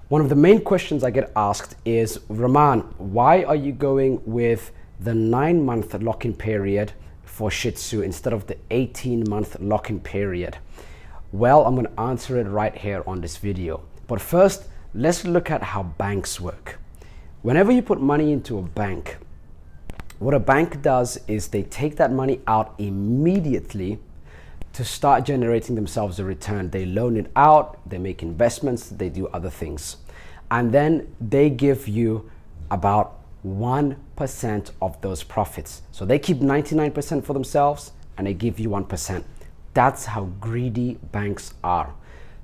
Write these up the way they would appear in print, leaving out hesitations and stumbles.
One of the main questions I get asked is, Raman, why are you going with the 9-month lock-in period for Shihtzu instead of the 18-month lock-in period? Well, I'm going to answer it right here on this video. But first, let's look at how banks work. Whenever you put money into a bank, what a bank does is they take that money out immediately to start generating themselves a return. They loan it out, they make investments, they do other things. And then they give you about 1% of those profits. So they keep 99% for themselves and they give you 1%. That's how greedy banks are.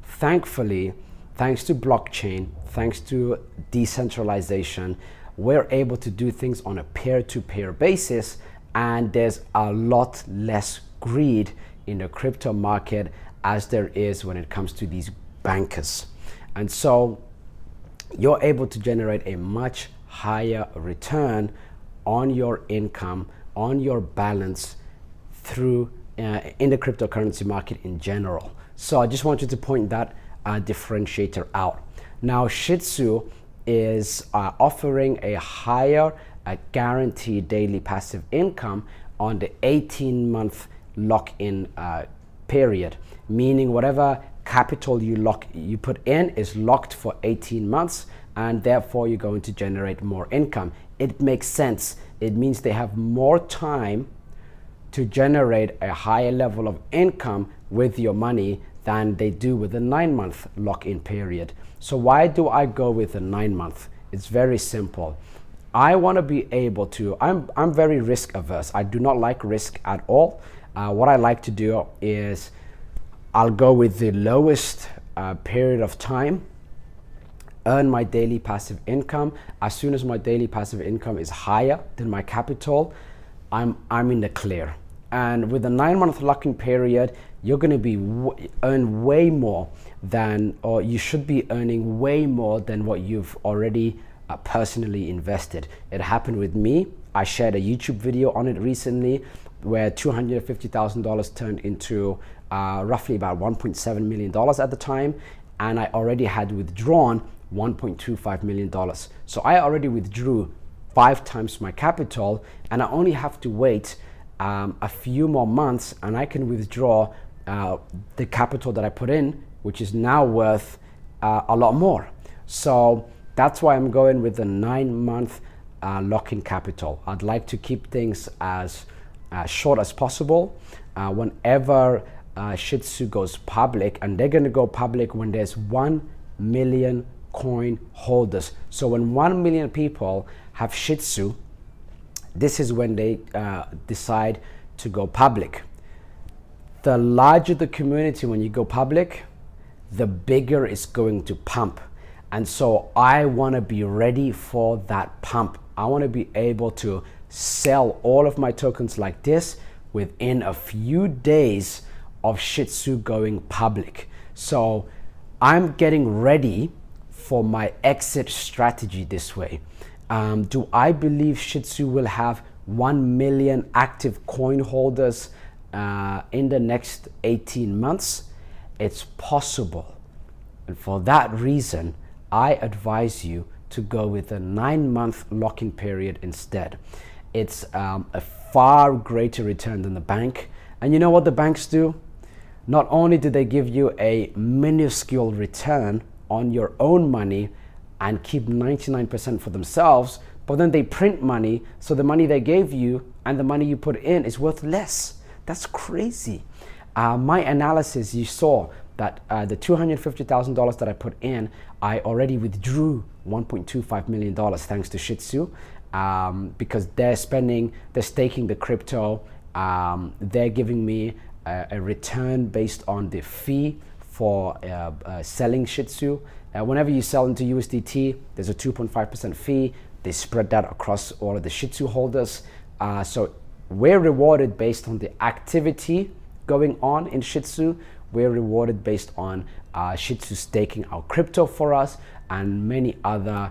Thankfully, thanks to blockchain, thanks to decentralization, we're able to do things on a peer-to-peer basis, and there's a lot less greed in the crypto market as there is when it comes to these bankers. And so you're able to generate a much higher return on your income, on your balance through in the cryptocurrency market in general. So I just wanted to point that differentiator out. Now Shihtzu is offering a higher guaranteed daily passive income on the 18-month lock-in period, meaning whatever capital you put in is locked for 18 months, and therefore you're going to generate more income. It makes sense. It means they have more time to generate a higher level of income with your money than they do with a 9-month lock-in period. So why do I go with a 9-month? It's very simple. I want to be able to, I'm very risk averse. I do not like risk at all. What I like to do is I'll go with the lowest period of time, earn my daily passive income. As soon as my daily passive income is higher than my capital, I'm in the clear. And with a 9-month lock-in period, you're going to be earn way more than, or you should be earning way more than what you've already personally invested. It happened with me. I shared a YouTube video on it recently where $250,000 turned into roughly about $1.7 million at the time, and I already had withdrawn $1.25 million. So I already withdrew 5 times my capital, and I only have to wait a few more months and I can withdraw the capital that I put in, which is now worth a lot more. So that's why I'm going with the 9-month lock-in capital. I'd like to keep things as short as possible. Whenever Shihtzu goes public, and they're going to go public when there's 1 million coin holders. So when 1 million people have Shihtzu, this is when they decide to go public. The larger the community when you go public, the bigger it's going to pump. And so I want to be ready for that pump. I want to be able to sell all of my tokens like this within a few days of Shihtzu going public. So I'm getting ready for my exit strategy this way. Do I believe Shihtzu will have 1 million active coin holders in the next 18 months? It's possible. And for that reason, I advise you to go with a 9-month lock-in period instead. It's a far greater return than the bank. And you know what the banks do? Not only do they give you a minuscule return on your own money and keep 99% for themselves, but then they print money, so the money they gave you and the money you put in is worth less. That's crazy. My analysis, you saw that the $250,000 that I put in, I already withdrew $1.25 million thanks to Shihtzu, because they're staking the crypto. They're giving me a return based on the fee for selling Shihtzu. Whenever you sell into USDT, there's a 2.5% fee. They spread that across all of the Shihtzu holders. So we're rewarded based on the activity going on in Shihtzu. We're rewarded based on Shihtzu staking our crypto for us and many other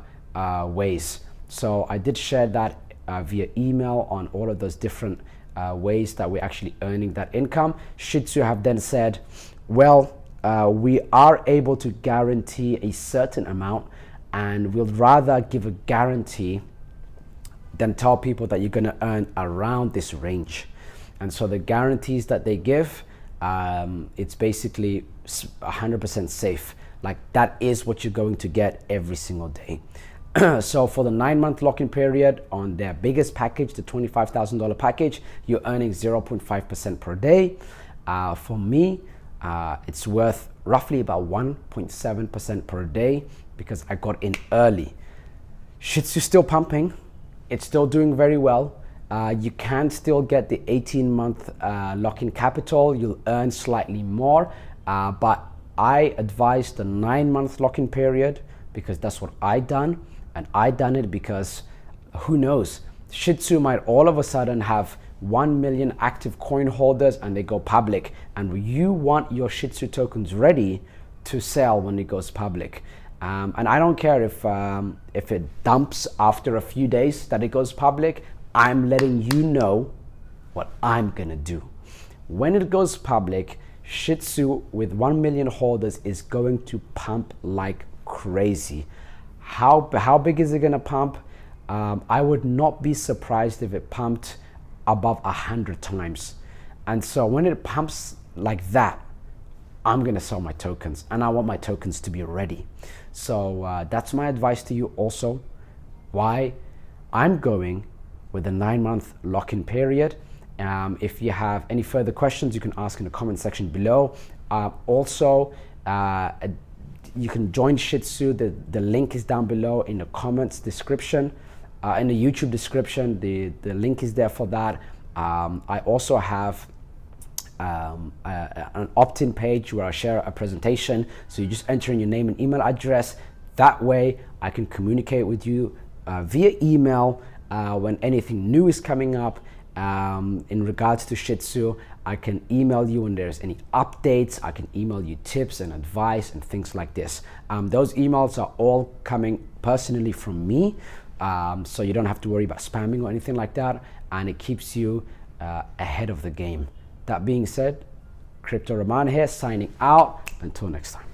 ways. So I did share that via email on all of those different ways that we're actually earning that income. Shihtzu have then said, well, we are able to guarantee a certain amount, and we'll rather give a guarantee than tell people that you're going to earn around this range. And so the guarantees that they give, it's basically 100% safe. Like that is what you're going to get every single day. So for the 9-month lock-in period on their biggest package, the $25,000 package, you're earning 0.5% per day. For me, it's worth roughly about 1.7% per day because I got in early. Shihtzu still pumping. It's still doing very well. You can still get the 18-month lock-in capital. You'll earn slightly more, but I advise the 9-month lock-in period because that's what I done. And I done it because who knows, Shihtzu might all of a sudden have 1 million active coin holders and they go public, and you want your Shihtzu tokens ready to sell when it goes public. And I don't care if it dumps after a few days that it goes public. I'm letting you know what I'm gonna do. When it goes public, Shihtzu with 1 million holders is going to pump like crazy. How big is it gonna pump? I would not be surprised if it pumped above 100 times. And so when it pumps like that, I'm gonna sell my tokens, and I want my tokens to be ready. So that's my advice to you also, why I'm going with the 9-month lock-in period. If you have any further questions, you can ask in the comment section below. Also, you can join Shihtzu. The link is down below in the comments description. In the YouTube description, the link is there for that. I also have an opt-in page where I share a presentation. So you just enter in your name and email address. That way I can communicate with you via email when anything new is coming up. In regards to Shihtzu, I can email you when there's any updates. I can email you tips and advice and things like this. Those emails are all coming personally from me, so you don't have to worry about spamming or anything like that, and it keeps you ahead of the game. That being said, Crypto Rahman here, signing out. Until next time.